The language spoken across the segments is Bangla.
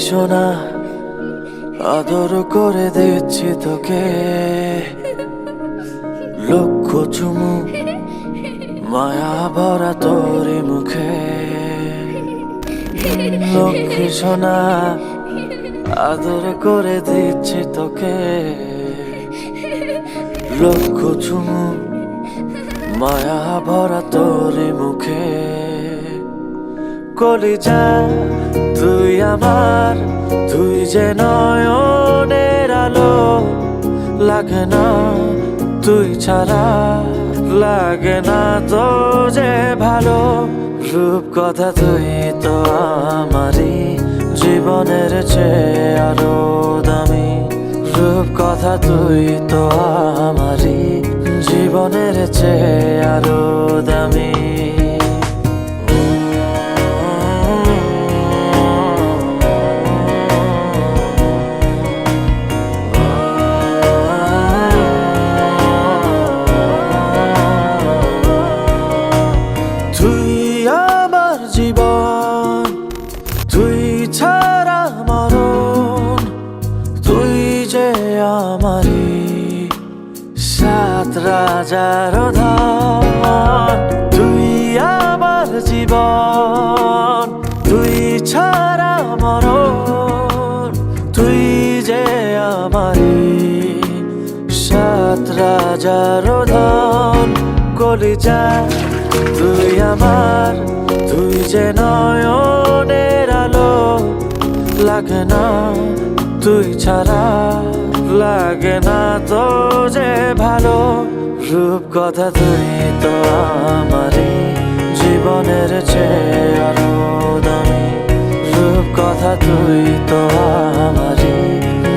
সোনা আদর করে দিচ্ছি তোকে, লক্ষ চুমু মায়া ভরা তোরি মুখে। লক্ষ্মী সোনা আদর করে দিচ্ছি তোকে, লক্ষ চুমু মায়া ভরা তোরি মুখে। কলিজা তুই আমার, তুই যে নয়নের আলো, লাগে না তুই ছাড়া, লাগে না তো যে ভালো। রূপ কথা তুই তো আমারই জীবনের চেয়ে আরো দামি, রূপ কথা তুই তো আমারই জীবনের চেয়ে আরো দামি। তুই ছাড়া মরণ, তুই যে আমারি সাত রাজার ধন। তুই আমার জীবন, তুই ছাড়া মরণ, তুই যে আমারি সাত রাজার ধন। কলিজা তুই আমার, তুই যে নয়নের আলো, লাগে না তুই ছাড়া, লাগে না তো যে ভালো। রূপ কথা তুই তো আমারই জীবনের চেয়ে আরো দামি, রূপ কথা তুই তো আমারই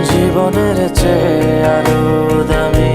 জীবনের চেয়ে আরো দামি।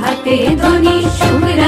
হাতে ধনী শুভ্রা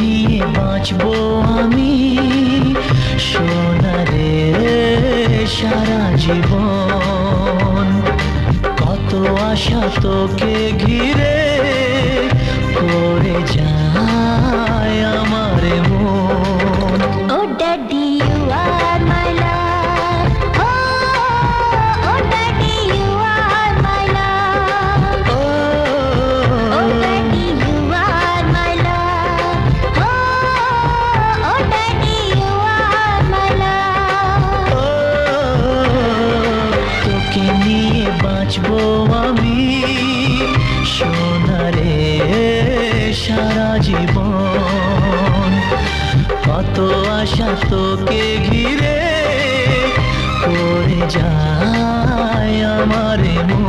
নিয়ে বাঁচবো আমি সোনারে সারা জীবন। কত আশা তোকে ঘিরে করে যায় আমার মন। Oh daddy you are my love, oh daddy you are my love, oh daddy you are my love, oh daddy you are my love. তোকে নিয়ে বাঁচবো আমি সোনারে সারা জীবন। কত আশা তোকে ঘিরে করে যায় আমার মন।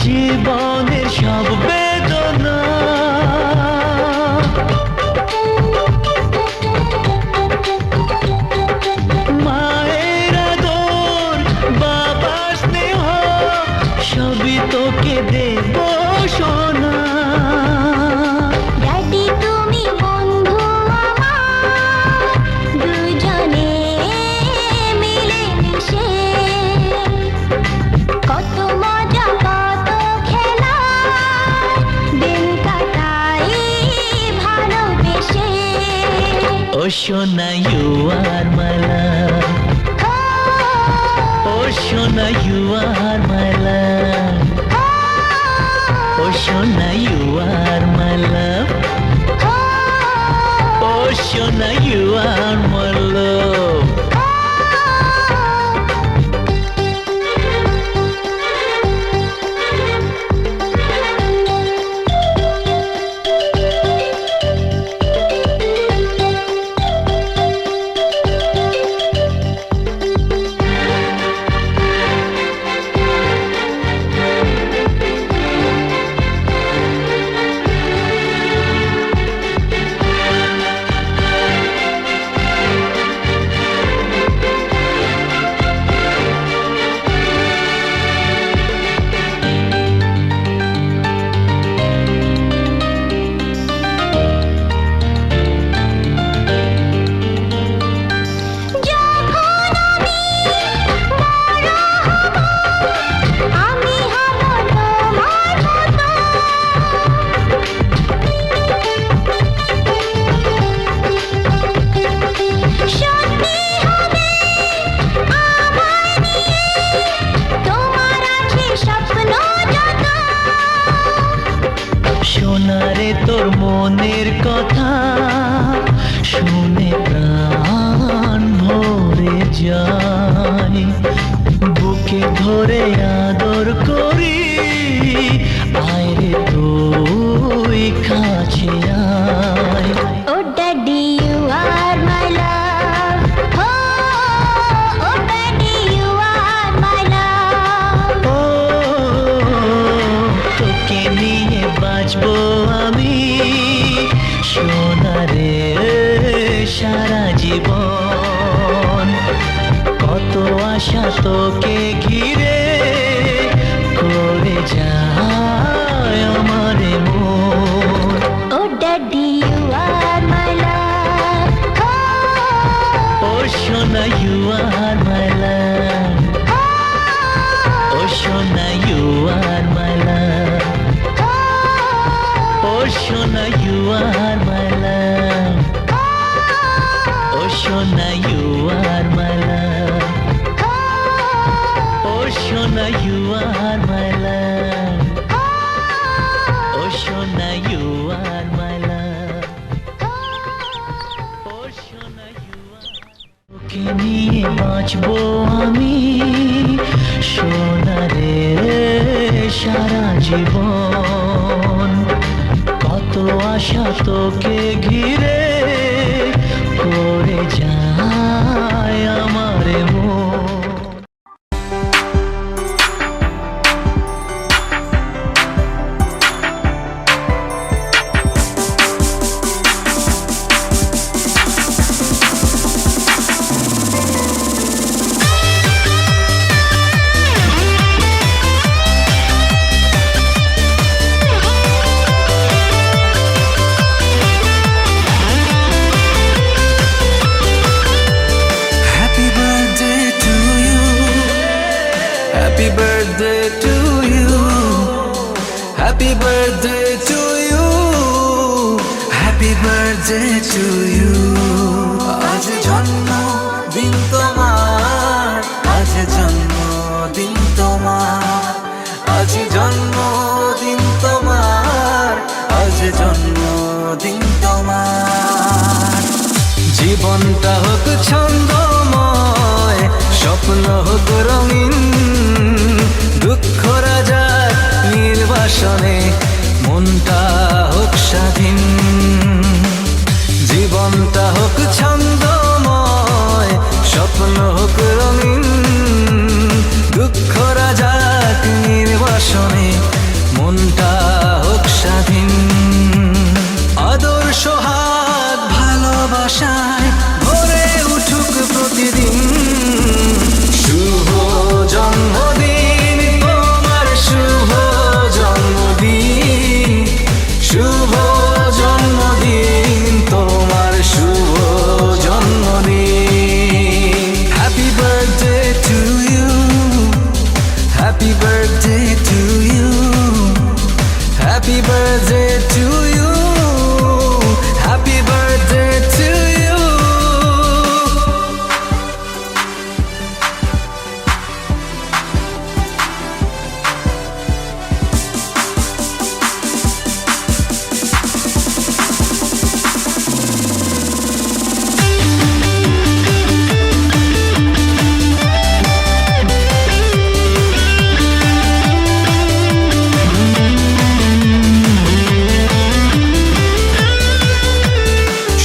জীবনের সব বেদনা মায়ের আদর বাবার স্নেহ সবই তোকে দেব সোনা। ড্যাডি তুমি বন্ধু আমার, দুজনে মিলে মিশে কত মজা কত খেলা দিন কাটাই ভালোবেসে। ও সোনা ইউ আর মাই লাভ, ও সোনা ইউ আর মাই লাভ, ও সোনা ইউ আর মাই লাভ, ও সোনা ইউ আর মাই লাভ। সোনারে তোর মনের কথা শুনে প্রাণ ভরে যায়, বুকে ধরে আদর করি আয় রে তুই কাছে আয়। Oh daddy you are my love, oh daddy you are my love. তোকে নিয়ে বাঁচবো আমি সোনারে সারা জীবন। কত আশা তোকে ঘিরে করে যায় আমার মন। Oh daddy you are my love, ও সোনা ইউ আর মাই লাভ, ও সোনা ইউ আর মাই লাভ, ও সোনা ইউ আর মাই লাভ, ও সোনা ইউ আর মাই লাভ, ও সোনা ইউ আর মাই লাভ, ও সোনা ইউ আর মাই লাভ, ও সোনা ইউ আর। তোকে নিয়ে বাঁচবো আমি সোনারে সারা জীবন। কত আশা তোকে ঘিরে করে যায় আমার মন। Happy birthday to you. Happy birthday to you. Happy birthday to you. Happy birthday to you. আজ জন্মদিন তোমার, আজ জন্মদিন তোমার, আজ জন্মদিন তোমার, আজ জন্মদিন তোমার। জীবনটা হোক ছন্দময়, স্বপ্ন হোক রঙিন, দুঃখ রাজার নির্বাসনে মনটা হোক স্বাধীন। জীবনটা হোক ছন্দময়, স্বপ্ন হোক রঙিন, দুঃখ রাজার নির্বাসনে মনটা হোক স্বাধীন। আদর্শ হাত ভালোবাসায় ভরে উঠুক প্রতিদিন। শুভ জন্মদিন তোমার, শুভ জন্মদিন, শুভ জন্মদিন তোমার, শুভ জন্মদিন। Happy birthday to you, happy birthday to you, happy birthday to you, happy birthday to you.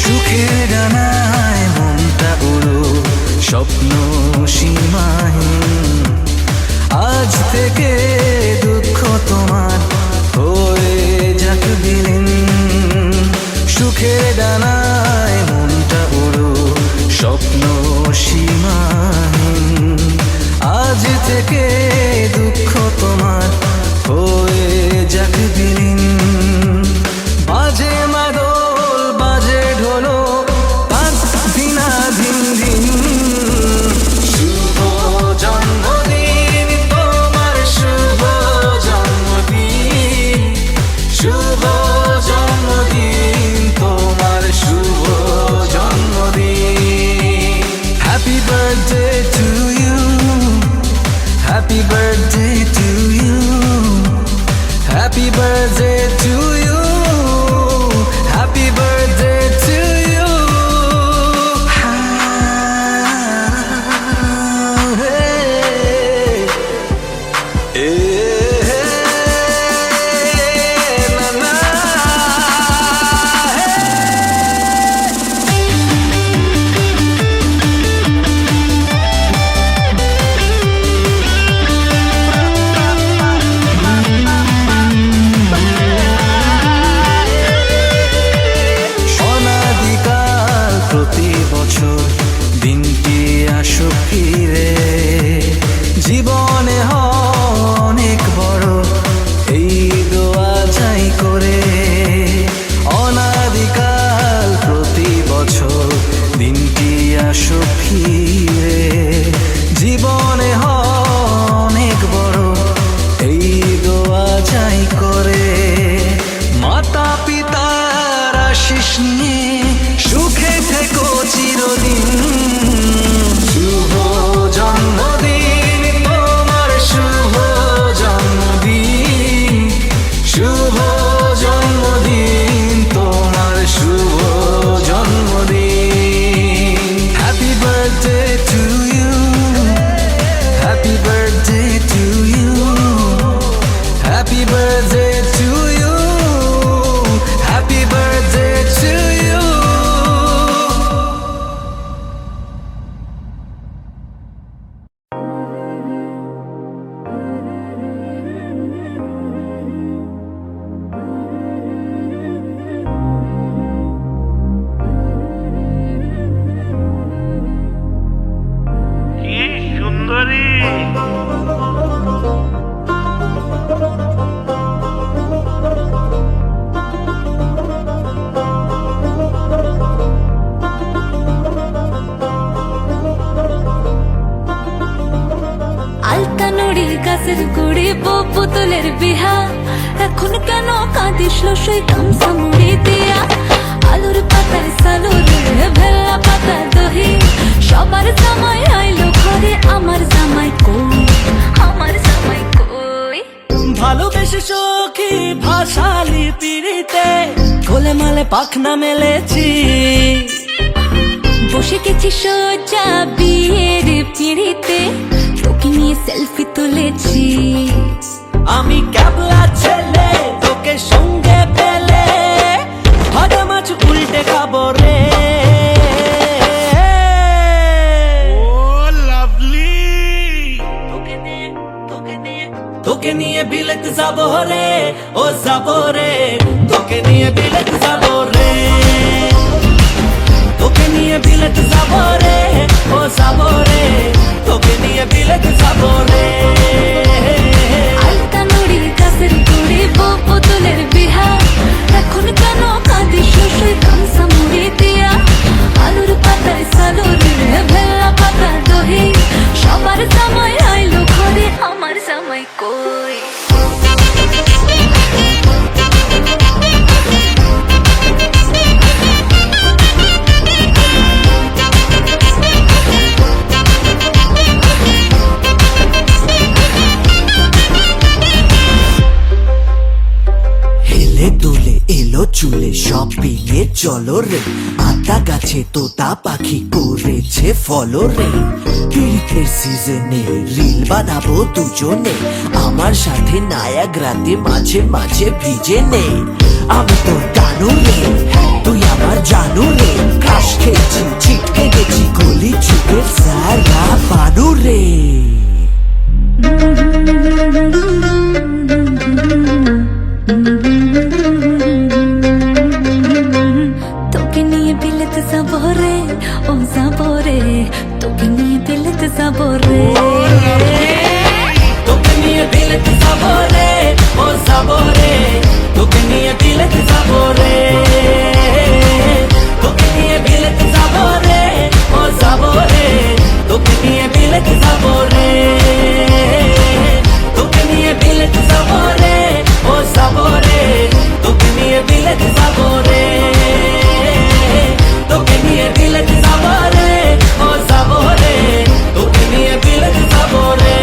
সুখের ডানায় মনটা উড়ো, স্বপ্ন সীমাহীন। আজ থেকে দুঃখ তোমার হয়ে যাক বিলীন। সুখের ডানায় মনটা উড়ো, স্বপ্ন সীমাহীন। আজ থেকে দুঃখ তোমার হয়ে যাক বিলীন। বাজে মাদল বাজে ঢোলো, পাঁচ দিনা ধিন ধিন। শুভ জন্মদিন তোমার, শুভ জন্মদিন, শুভ জন্মদিন তোমার, শুভ জন্মদিন। Happy birthday to you, happy birthday আলতা নুড়ি গাছের গুড়ি বউ পুতুলের বিহা এখন কেন কাঁদিস লসই গামছা মুড়ি দিয়া আলুর পাতায় সালুর ভেল্লা পাতা দহি সবার জামাই আইলো ঘরে আমার জামাই কই আমার জামাই কই ভালোবেসে সখী ভাষালি পিড়িতে কোলে মালে পাখনা মেলেছি বসে গেছি সোজা বিয়ের পিড়িতে তোকে নিয়ে সেলফি তুলেছি আমি ক্যাবলা ছেলে তোকে সঙ্গে পেলে ভাজা মাছ উল্টে খাবো রে তোকে নিয়ে বিলেত যাবো রে ও যাবো রে তোকে নিয়ে বিলেত যাবো রে তোকে নিয়ে বিলেত যাবো রে ও যাবো রে তোকে নিয়ে বিলেত যাবো রে আলতা নুড়ি গাছের গুড়ি বউ পুতুলের বিহা এখন কেন কাঁদিস লসই গামছা মুড়ি দিয়া আলুর পাতায় সালুর ভেল্লা পাতা দহি সবার জামাই আইলো ঘরে আমার জামাই কই হেলে দুলে এলো চুলে শপিং এ চলো রে আতা গাছে তোতা পাখি করেছে ফলো রে পিরিতের সিজনে রিল বানাবো দুজনে আমার সাথে নায়াগ্রাতে মাঝে মাঝে ভিজে নে আমি তোর টানু রে তুই আমার জানু রে ক্রাশ খেয়েছি ছিটকে গেছি গলি চুপে সারা পানু রে তোকে নিয়ে বিলেত যাবো রে ও যাবো রে তোকে নিয়ে বিলেত যাবো রে তোকে নিয়ে বিলেত যাবো রে ও যাবো রে তোকে নিয়ে বিলেত যাবো রে তোকে নিয়ে বিলেত যাবো রে ও যাবো রে তোকে নিয়ে বিলেত যাবো রে তোকে নিয়ে বিলেত যাবো রে ও যাবো রে তোকে নিয়ে বিলেত যাবো রে তোকে নিয়ে বিলেত যাবো রে ও যাবো রে তোকে নিয়ে বিলেত যাবো রে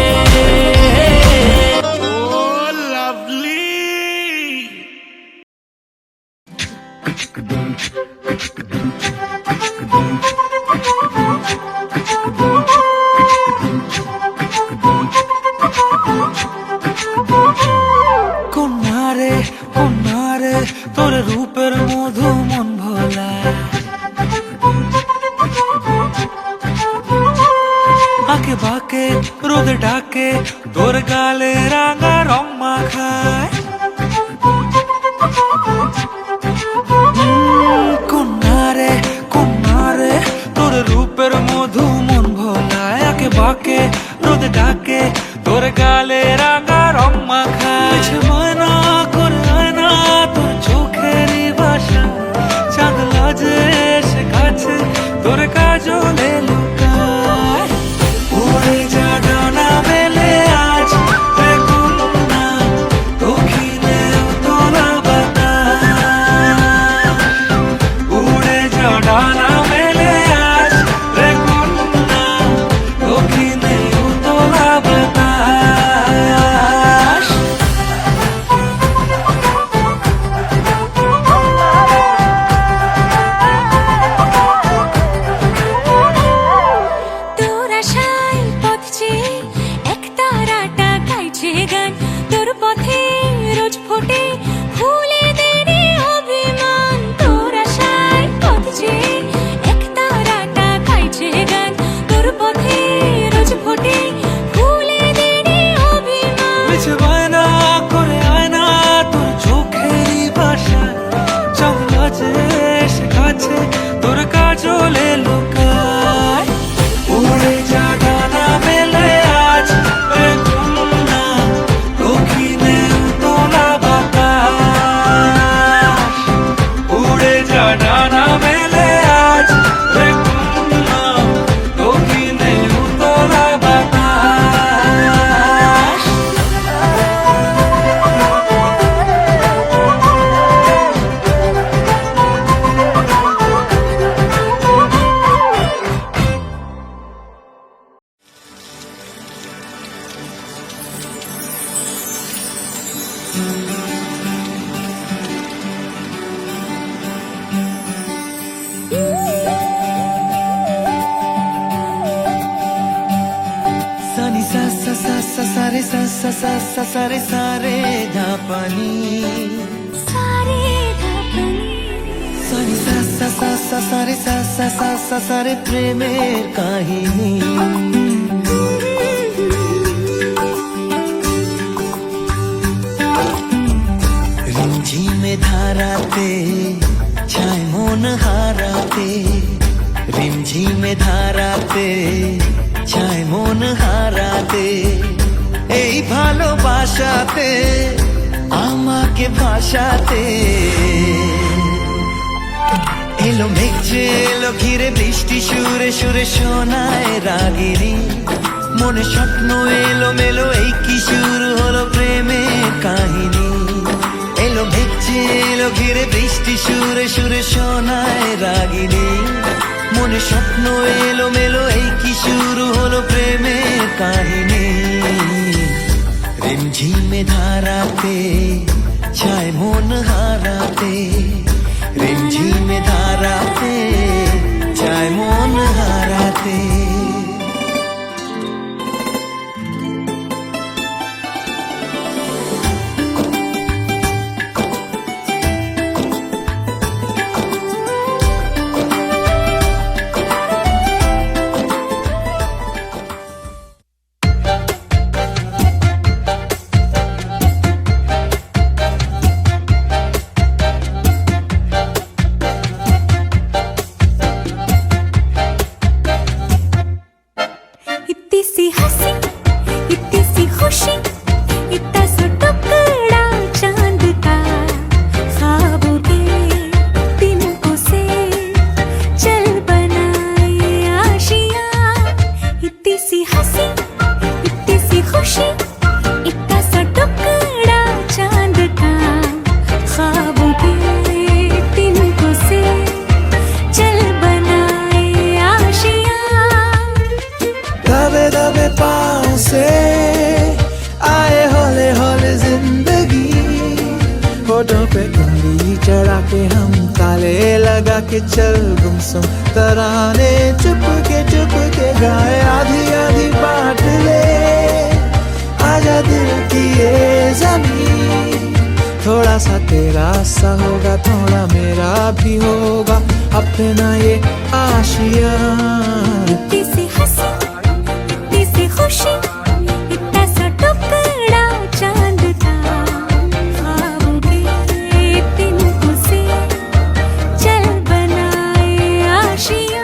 কন্যারে তোর রূপের মধু মন ভোলা আঁকে বাঁকে রোদ ডাকে তোর গালে রাঙা রং মাখায় কন্যারে তোর রূপের মধু মন ভোলায় আঁকে বাঁকে রোদ ডাকে তোর গালে রাঙা রং মাখায় ময়না করে আয়না তোর চোখেরই ভাষা চাঁদ লাজে এসে কাছে তোর কাজলে লুকায় উড়ে যা ডানা মেলে আজ রে কন্যা দক্ষিণে তোলা বাতাস উড়ে যা ডানা মেলে আজ রে কন্যা দক্ষিণে তোলা বাতাস তোর আশায় পথ চেয়ে একতারাটা গাইছে গান তোর পথে রোজ ফোটে ফুলেদের অভিমান তোর আশায় পথ চেয়ে একতারাটা গাইছে গান তোর পথে রোজ ফোটে ফুলেদের অভিমান মিছে বায়না করে আয়না তোর চোখেরই ভাষা চাঁদ লাজে এসে কাছে তোর কাজলে লুকায় উড়ে যা ডানা মেলে আজ सा रे सा रे धा पानी सारे ढापनी सारी सा रे प्रेमेर काहिनी रिमझिमे धाराते छाय मन हाराते रिमझिमे ধারাতে ছায় মন হারাতে এই ভালোবাসাতে আমাকে ভাসাতে এলো মেঘ যে এলো ঘিরে বৃষ্টি সুরে সুরে শোনায় রাগিনী মনে স্বপ্ন এলো মেলো এই কি শুরু হলো প্রেমের কাহিনী এলো মেঘ যে এলো ঘিরে বৃষ্টি সুরে সুরে শোনায় রাগিনী মনে স্বপ্ন এলো মেলো এই কি শুরু হলো প্রেমের কাহিনী রিমঝিমে ধারাতে ছায় মন হারাতে রিমঝিমে ধারাতে ছায় মন হারাতে चढ़ा के हम ताले लगा के चल गुमसुम तराने चुप के गाए आधी आधी बांट ले आजा दिल की ये जमीन थोड़ा सा तेरा सा होगा थोड़ा मेरा भी होगा अपना ये आशिया इतनी सी हंसी इतनी सी खुशी इतना सा टुकड़ा चांद का ख्वाबों के तिनकों से चल बनाए आशिया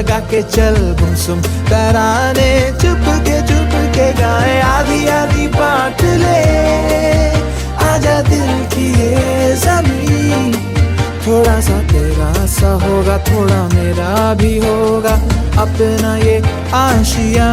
लगा के चल गुमसुम तराने चुप के गाए आधी आधी बांट ले आजा दिल की ये जमीन थोड़ा सा तेरा सा होगा थोड़ा मेरा भी होगा अपना ये Asia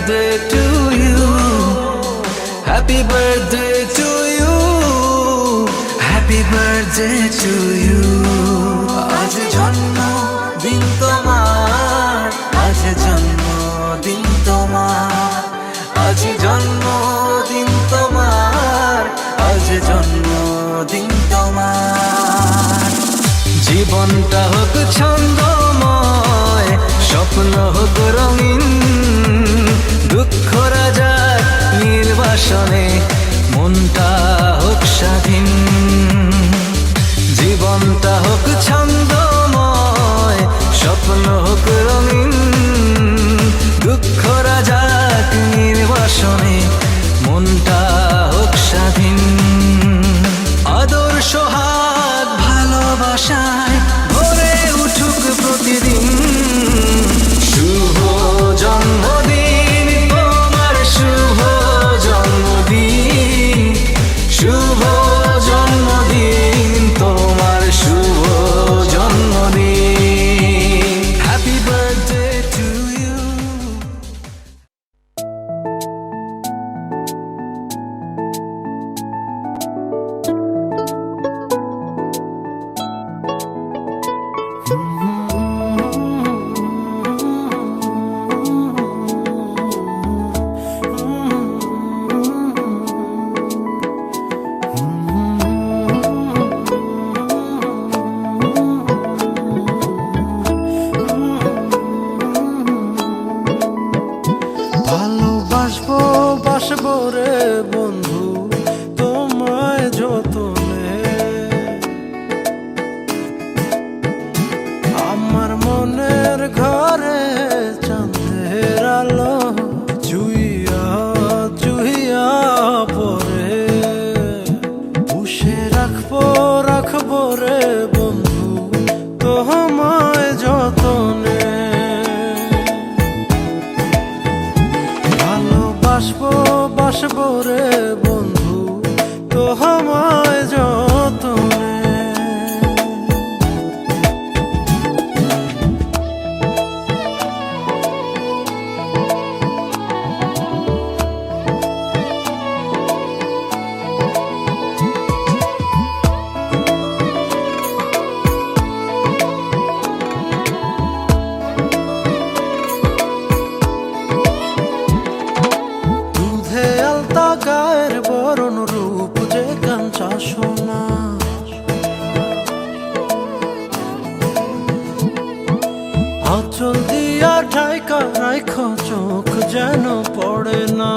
birthday to you, happy birthday to you, happy birthday to you. আজ জন্মদিন তোমার, আজ জন্মদিন তোমার, আজ জন্মদিন তোমার, আজ জন্মদিন তোমার। জীবনটা হোক ছন্দময়, স্বপ্ন হোক রঙিন, দুঃখ রাজার নির্বাসনে মনটা হোক স্বাধীন। জীবনটা হোক ছন্দময়, স্বপ্ন হোক রঙিন, দুঃখ রাজার নির্বাসনে মনটা হোক স্বাধীন। আদর্শ হাত ভালোবাসায় ভরে উঠুক প্রতিদিন। শুভ জন্মদিন তোমার, শুভ জন্মদিন, শুভ জন্মদিন তোমার, শুভ জন্মদিন। Happy birthday to you. ভালোবাসবো বাসবো রে বন্ধু তোমায় যতনে, আমার মনের ঘরে চাঁদের আলো চুইয়া চুইয়া পরে, পুষে রাখবো রাখবো রে বন্ধু তোমায় যতনে। ভালোবাসবো বাসবো রে বন্ধু তোমায় যতনে। গায়ের বরণ রূপ যে কাঞ্চা সোনা, আঁচল দিয়া ঠাইকা রাইখ চোখ যেন পড়ে না।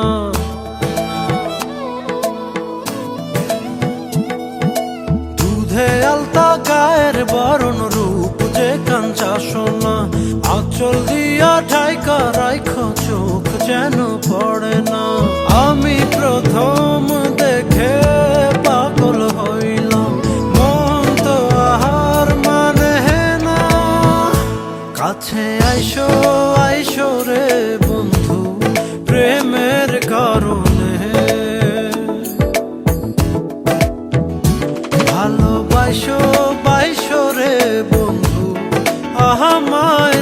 দুধে আলতা গায়ের বরণ রূপ যে কাঞ্চা সোনা, আঁচল দিয়া ঠাইকা রাইখ চোখ যেন পড়ে না। আমি প্রথম দেখে পাগল হইলাম, মন তো আহার মানে না। কাছে আইসো আইসো রে বন্ধু প্রেমের কারণে, ভালোবাসো বাইসো রে বন্ধু আমায়